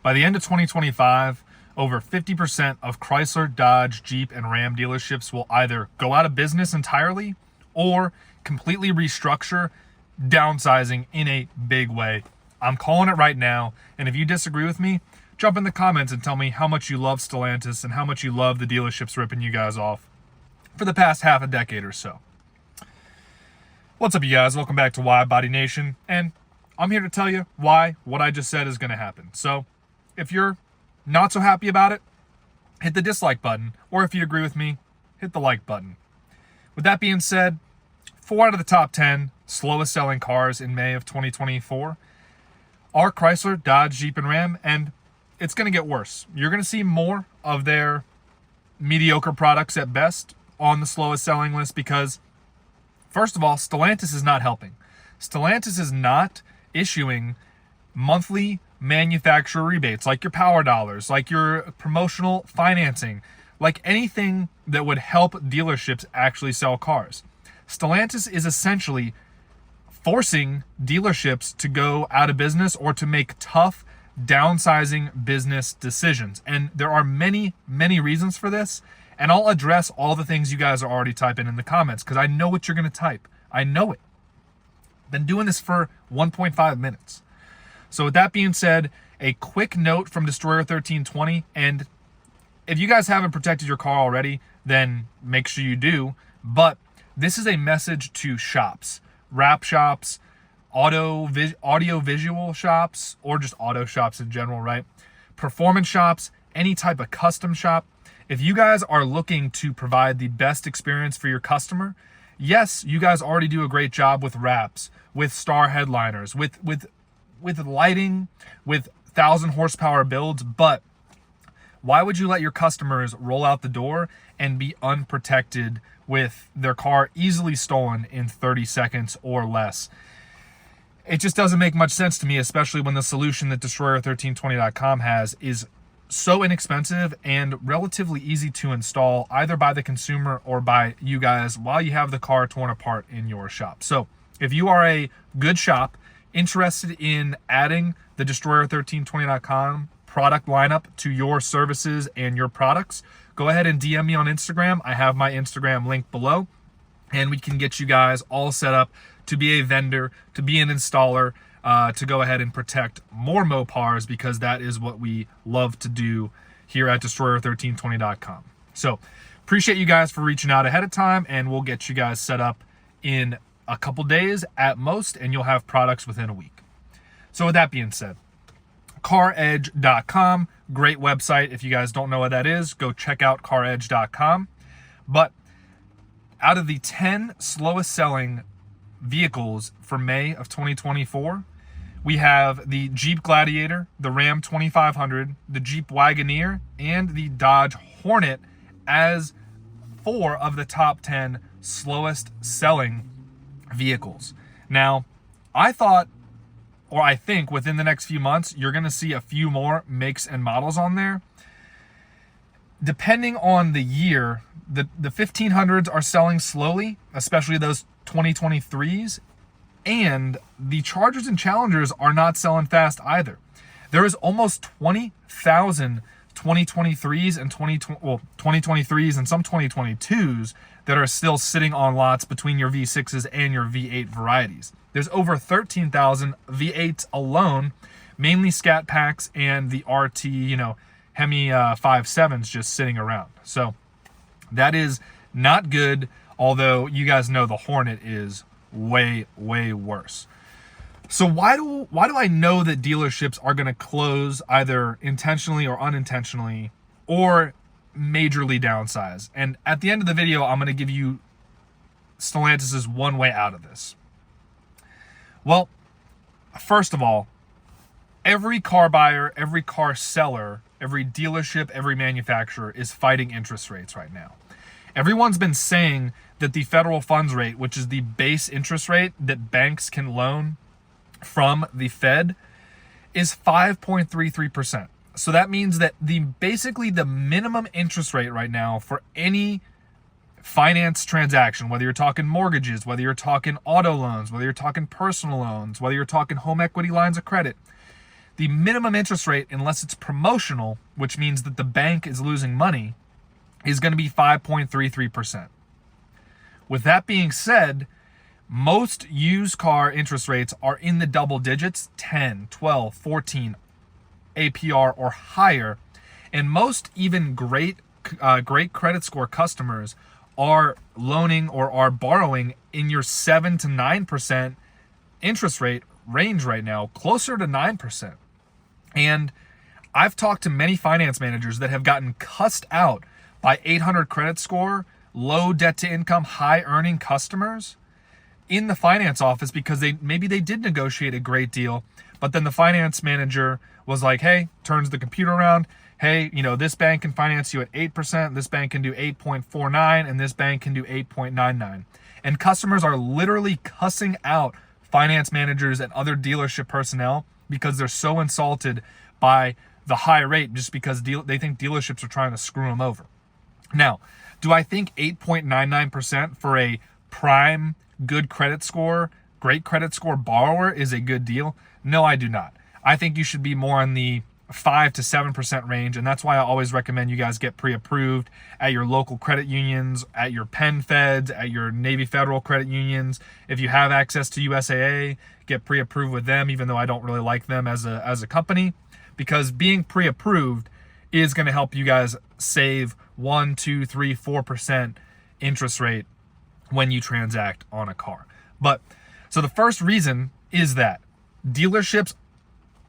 By the end of 2025, over 50% of Chrysler, Dodge, Jeep, and Ram dealerships will either go out of business entirely or completely restructure, downsizing in a big way. I'm calling it right now, and if you disagree with me, jump in the comments and tell me how much you love Stellantis and how much you love the dealerships ripping you guys off for the past half a decade or so. What's up, you guys? Welcome back to Wide Body Nation, and I'm here to tell you why what I just said is going to happen. So if you're not so happy about it, hit the dislike button, or if you agree with me, hit the like button. With that being said, 4 out of the top 10 slowest selling cars in May of 2024 are Chrysler, Dodge, Jeep, and Ram, and it's going to get worse. You're going to see more of their mediocre products at best on the slowest selling list because, first of all, Stellantis is not helping. Stellantis is not issuing monthly manufacturer rebates like your power dollars, like your promotional financing, like anything that would help dealerships actually sell cars. Stellantis is essentially forcing dealerships to go out of business or to make tough downsizing business decisions. And there are many, many reasons for this. And I'll address all the things you guys are already typing in the comments because I know what you're going to type. I know it. Been doing this for 1.5 minutes. So with that being said, a quick note from Destroyer 1320. And if you guys haven't protected your car already, then make sure you do. But this is a message to shops, wrap shops, audio visual shops, or just auto shops in general, right? Performance shops, any type of custom shop. If you guys are looking to provide the best experience for your customer, yes, you guys already do a great job with wraps, with star headliners, with lighting, with 1,000 horsepower builds, but why would you let your customers roll out the door and be unprotected with their car easily stolen in 30 seconds or less? It just doesn't make much sense to me, especially when the solution that Destroyer1320.com has is so inexpensive and relatively easy to install either by the consumer or by you guys while you have the car torn apart in your shop. So if you are a good shop interested in adding the Destroyer1320.com product lineup to your services and your products, go ahead and DM me on Instagram. I have my Instagram link below, and we can get you guys all set up to be a vendor, to be an installer, to go ahead and protect more Mopars, because that is what we love to do here at Destroyer1320.com. So appreciate you guys for reaching out ahead of time, and we'll get you guys set up in a couple days at most, and you'll have products within a week. So with that being said, caredge.com, great website. If you guys don't know what that is, go check out caredge.com. But out of the 10 slowest selling vehicles for May of 2024, we have the Jeep Gladiator, the Ram 2500, the Jeep Wagoneer, and the Dodge Hornet as 4 of the top 10 slowest selling vehicles. Now, I think within the next few months, you're going to see a few more makes and models on there. Depending on the year, the 1500s are selling slowly, especially those 2023s, and the Chargers and Challengers are not selling fast either. There is almost 20,000 2023s and 2023s and some 2022s that are still sitting on lots between your V6s and your V8 varieties. There's over 13,000 V8s alone, mainly Scat packs and the RT, Hemi 5.7s just sitting around. So that is not good, although you guys know the Hornet is way, way worse. So why do I know that dealerships are going to close either intentionally or unintentionally or majorly downsize? And at the end of the video, I'm going to give you Stellantis' one way out of this. Well, first of all, every car buyer, every car seller, every dealership, every manufacturer is fighting interest rates right now. Everyone's been saying that the federal funds rate, which is the base interest rate that banks can loan from the Fed, is 5.33%. So that means that basically the minimum interest rate right now for any finance transaction, whether you're talking mortgages, whether you're talking auto loans, whether you're talking personal loans, whether you're talking home equity lines of credit, the minimum interest rate, unless it's promotional, which means that the bank is losing money, is going to be 5.33%. With that being said, most used car interest rates are in the double digits, 10, 12, 14 APR or higher. And most even great credit score customers are loaning or are borrowing in your 7 to 9% interest rate range right now, closer to 9%. And I've talked to many finance managers that have gotten cussed out by 800 credit score, low debt to income, high earning customers in the finance office because maybe they did negotiate a great deal, but then the finance manager was like, hey, turns the computer around. Hey, this bank can finance you at 8%, this bank can do 8.49, and this bank can do 8.99. And customers are literally cussing out finance managers and other dealership personnel because they're so insulted by the high rate just because they think dealerships are trying to screw them over. Now, do I think 8.99% for a prime, good credit score, great credit score borrower is a good deal? No, I do not. I think you should be more in the 5 to 7% range, and that's why I always recommend you guys get pre-approved at your local credit unions, at your Penn Feds, at your Navy Federal credit unions. If you have access to USAA, get pre-approved with them, even though I don't really like them as a company, because being pre-approved is going to help you guys save 1, 2, 3, 4% interest rate when you transact on a car. But so the first reason is that dealerships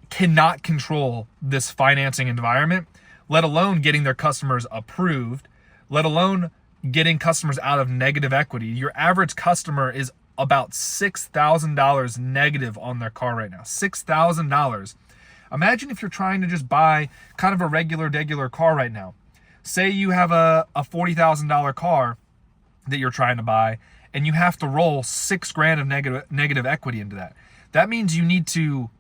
cannot control this financing environment, let alone getting their customers approved, let alone getting customers out of negative equity. Your average customer is about $6,000 negative on their car right now. $6,000. Imagine if you're trying to just buy kind of a regular car right now. Say you have a $40,000 car that you're trying to buy, and you have to roll $6,000 of negative equity into that. That means you need to,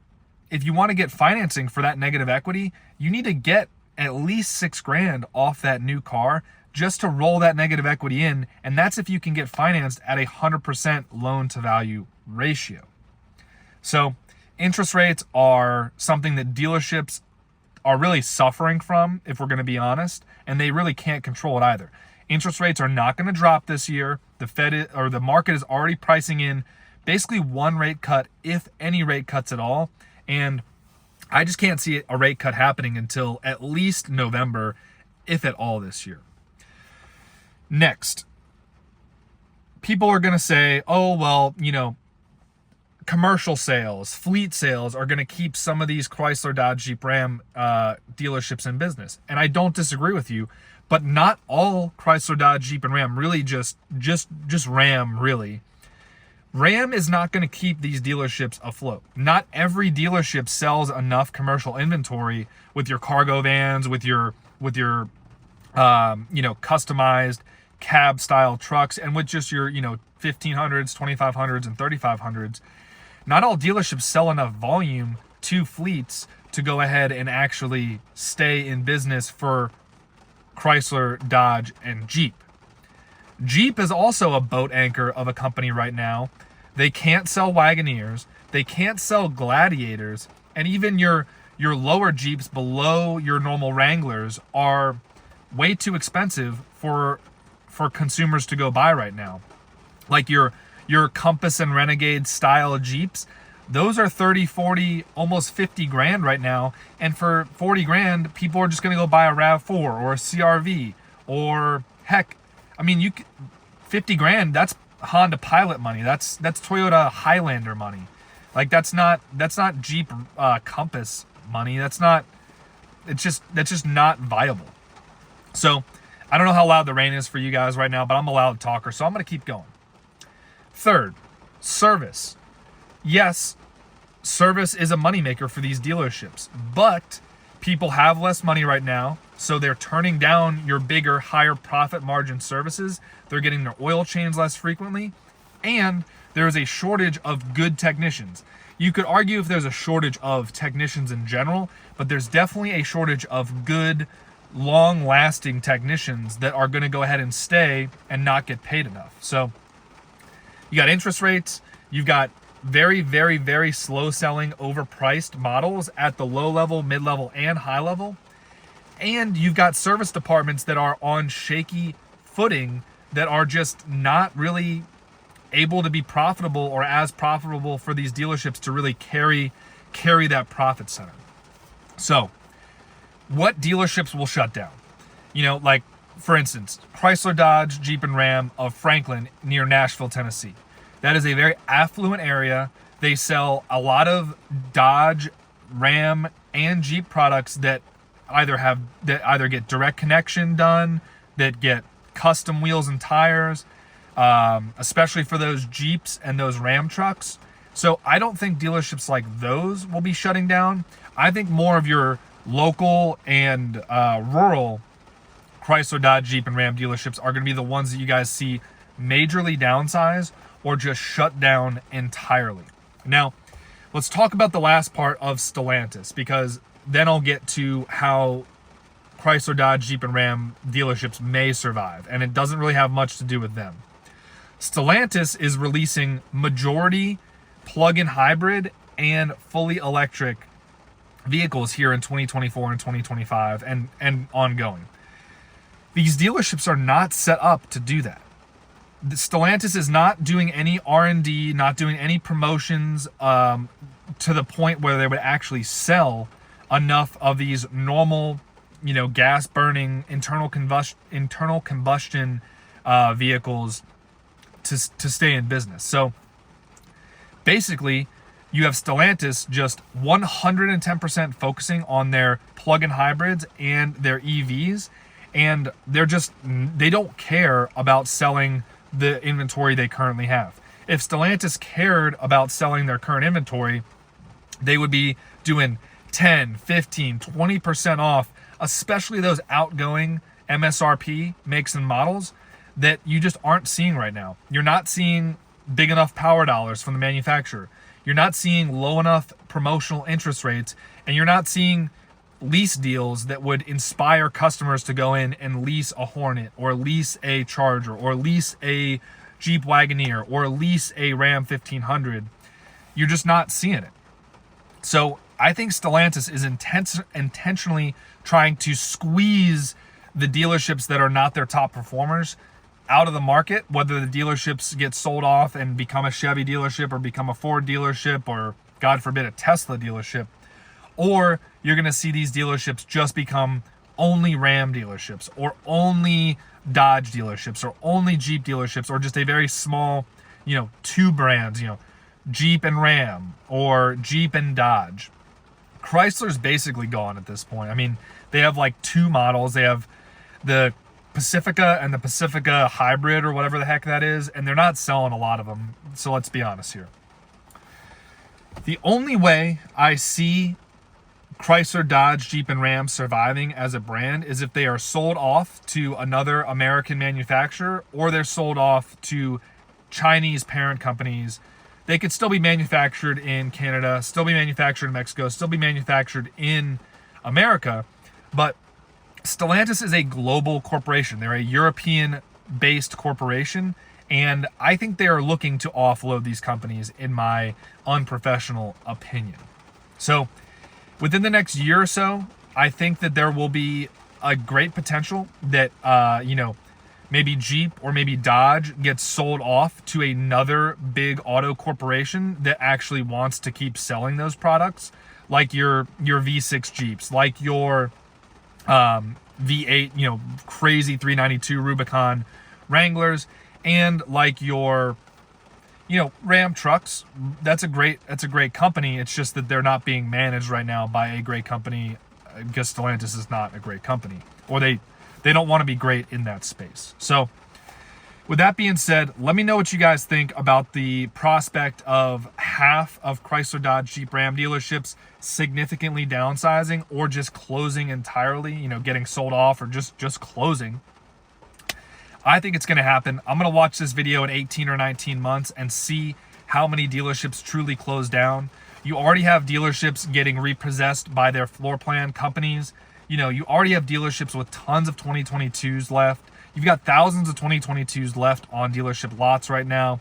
if you want to get financing for that negative equity, you need to get at least $6,000 off that new car just to roll that negative equity in. And that's if you can get financed at 100% loan to value ratio. So interest rates are something that dealerships are really suffering from, if we're going to be honest, and they really can't control it either. Interest rates are not going to drop this year. The market is already pricing in basically one rate cut, if any rate cuts at all. And I just can't see a rate cut happening until at least November, if at all, this year. Next, people are going to say, oh, well, commercial sales, fleet sales are going to keep some of these Chrysler, Dodge, Jeep, Ram dealerships in business. And I don't disagree with you, but not all Chrysler, Dodge, Jeep, and Ram, really just Ram, really. Ram is not going to keep these dealerships afloat. Not every dealership sells enough commercial inventory with your cargo vans, with your customized cab style trucks, and with just your 1500s, 2500s, and 3500s. Not all dealerships sell enough volume to fleets to go ahead and actually stay in business for Chrysler, Dodge, and Jeep. Jeep is also a boat anchor of a company right now. They can't sell Wagoneers, they can't sell Gladiators, and even your lower Jeeps below your normal Wranglers are way too expensive for consumers to go buy right now. Like your Compass and Renegade style Jeeps, those are 30, 40, almost 50 grand right now. And for 40 grand, people are just going to go buy a RAV4 or a CRV, or heck, 50 grand, that's Honda Pilot money. That's Toyota Highlander money. Like that's not Jeep Compass money. That's just not viable. So I don't know how loud the rain is for you guys right now, but I'm a loud talker, so I'm going to keep going. Third, service. Yes, service is a moneymaker for these dealerships, but people have less money right now, so they're turning down your bigger, higher profit margin services. They're getting their oil changed less frequently, and there is a shortage of good technicians. You could argue if there's a shortage of technicians in general, but there's definitely a shortage of good, long-lasting technicians that are going to go ahead and stay and not get paid enough. So you got interest rates, you've got very, very, very slow selling, overpriced models at the low level, mid level, and high level. And you've got service departments that are on shaky footing, that are just not really able to be profitable or as profitable for these dealerships to really carry that profit center. So what dealerships will shut down? You know, like for instance, Chrysler, Dodge, Jeep, and Ram of Franklin near Nashville, Tennessee. That is a very affluent area. They sell a lot of Dodge, Ram, and Jeep products that either get direct connection done, that get custom wheels and tires, especially for those Jeeps and those Ram trucks. So I don't think dealerships like those will be shutting down. I think more of your local and rural Chrysler, Dodge, Jeep, and Ram dealerships are going to be the ones that you guys see majorly downsize or just shut down entirely. Now, let's talk about the last part of Stellantis, because then I'll get to how Chrysler, Dodge, Jeep, and Ram dealerships may survive, and it doesn't really have much to do with them. Stellantis is releasing majority plug-in hybrid and fully electric vehicles here in 2024 and 2025 and ongoing. These dealerships are not set up to do that. Stellantis is not doing any R&D, not doing any promotions to the point where they would actually sell enough of these normal, you know, gas-burning internal combustion vehicles to stay in business. So basically, you have Stellantis just 110% focusing on their plug-in hybrids and their EVs, and they don't care about selling the inventory they currently have. If Stellantis cared about selling their current inventory, they would be doing 10, 15, 20% off, especially those outgoing MSRP makes and models that you just aren't seeing right now. You're not seeing big enough power dollars from the manufacturer. You're not seeing low enough promotional interest rates, and you're not seeing lease deals that would inspire customers to go in and lease a Hornet or lease a Charger or lease a Jeep Wagoneer or lease a Ram 1500. You're just not seeing it. So I think Stellantis is intentionally trying to squeeze the dealerships that are not their top performers out of the market, whether the dealerships get sold off and become a Chevy dealership or become a Ford dealership or, God forbid, a Tesla dealership. Or you're going to see these dealerships just become only Ram dealerships or only Dodge dealerships or only Jeep dealerships, or just a very small, you know, two brands, you know, Jeep and Ram or Jeep and Dodge. Chrysler's basically gone at this point. I mean, they have like two models. They have the Pacifica and the Pacifica Hybrid or whatever the heck that is, and they're not selling a lot of them. So let's be honest here. The only way I see Chrysler, Dodge, Jeep, and Ram surviving as a brand is if they are sold off to another American manufacturer, or they're sold off to Chinese parent companies. They could still be manufactured in Canada, still be manufactured in Mexico, still be manufactured in America, but Stellantis is a global corporation. They're a European-based corporation, and I think they are looking to offload these companies, in my unprofessional opinion. So within the next year or so, I think that there will be a great potential that, maybe Jeep or maybe Dodge gets sold off to another big auto corporation that actually wants to keep selling those products, like your V6 Jeeps, like your V8, crazy 392 Rubicon Wranglers, and like your, Ram trucks. That's a great company. It's just that they're not being managed right now by a great company, because Stellantis is not a great company, or they don't want to be great in that space. So with that being said, let me know what you guys think about the prospect of half of Chrysler, Dodge, Jeep, Ram dealerships significantly downsizing or just closing entirely, getting sold off or just closing. I think it's going to happen. I'm going to watch this video in 18 or 19 months and see how many dealerships truly close down. You already have dealerships getting repossessed by their floor plan companies. You already have dealerships with tons of 2022s left. You've got thousands of 2022s left on dealership lots right now.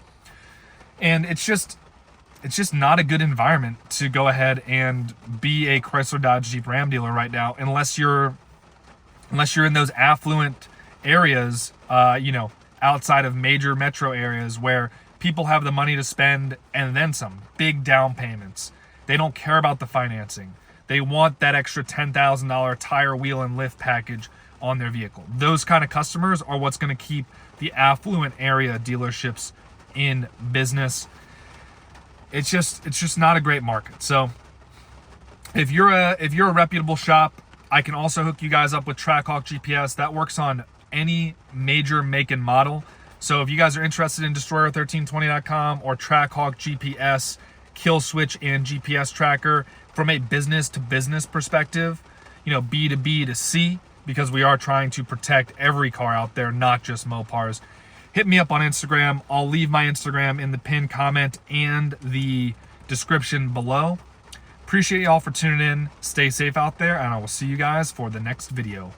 And it's it's just not a good environment to go ahead and be a Chrysler, Dodge, Jeep, Ram dealer right now, unless you're in those affluent areas, you know, outside of major metro areas where people have the money to spend and then some. Big down payments. They don't care about the financing. They want that extra $10,000 tire, wheel, and lift package on their vehicle. Those kind of customers are what's going to keep the affluent area dealerships in business. It's just not a great market. So if you're a reputable shop, I can also hook you guys up with TrackHawk GPS. That works on any major make and model. So if you guys are interested in Destroyer1320.com or TrackHawk GPS KillSwitch and GPS tracker from a business to business perspective, you know, B to B to C, because we are trying to protect every car out there, not just Mopars. Hit me up on Instagram. I'll leave my Instagram in the pinned comment and the description below. Appreciate y'all for tuning in. Stay safe out there, and I will see you guys for the next video.